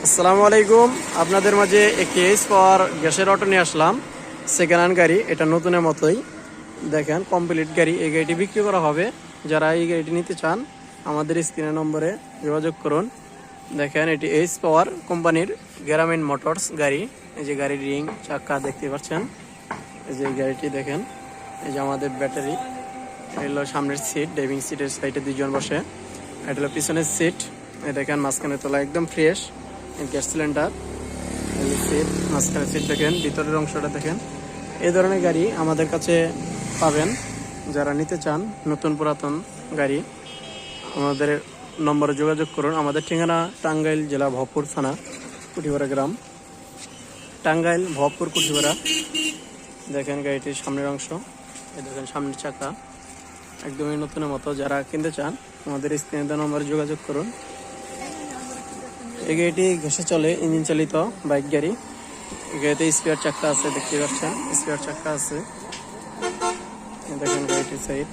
আসসালামু আলাইকুম। আপনাদের মাঝে একটি এইচ পাওয়ার গ্যাসের অটো নিয়ে আসলাম। সেকেন্ড হ্যান্ড গাড়ি, এটা নতুনের মতোই দেখেন, কমপ্লিট গাড়ি। এই গাড়িটি বিক্রি করা হবে। যারা এই গাড়িটি নিতে চান আমাদের স্ক্রিনের নম্বরে যোগাযোগ করুন। দেখেন, এটি এইচ পাওয়ার কোম্পানির গ্রামীণ মোটরস গাড়ি। এই যে গাড়ির রিং চাক্কা দেখতে পাচ্ছেন। এই যে গাড়িটি দেখেন, এই যে আমাদের ব্যাটারি, এগুলো সামনের সিট, ড্রাইভিং সিটের সাইডে দুইজন বসে। এটা হলো পিছনের সিট। এই দেখেন মাঝখানে তোলা একদম ফ্রেশ গ্যাস সিলিন্ডার। এই সিট, মাঝখানে সিট দেখেন, ভিতরের অংশটা দেখেন। এই ধরনের গাড়ি আমাদের কাছে পাবেন। যারা নিতে চান নতুন পুরাতন গাড়ি, আমাদের নম্বরে যোগাযোগ করুন। আমাদের ঠিকানা টাঙ্গাইল জেলা ভবপুর থানা, কুঠিপাড়া গ্রাম, টাঙ্গাইল ভবপুর কুঠিপাড়া। দেখেন গাড়িটির সামনের অংশ, এই দেখেন সামনের চাকা একদমই নতুনের মতো। যারা কিনতে চান আমাদের স্ক্রিনে দেওয়া নম্বরে যোগাযোগ করুন। এই গাড়িটি ঘষে চলে, ইঞ্জিন চালিত বাইক গাড়ি। এই গাড়িতে স্পেয়ার চাক্কা আছে, দেখতে পাচ্ছেন স্পেয়ার চাক্কা আছে। দেখেন গাড়িটির সাইড।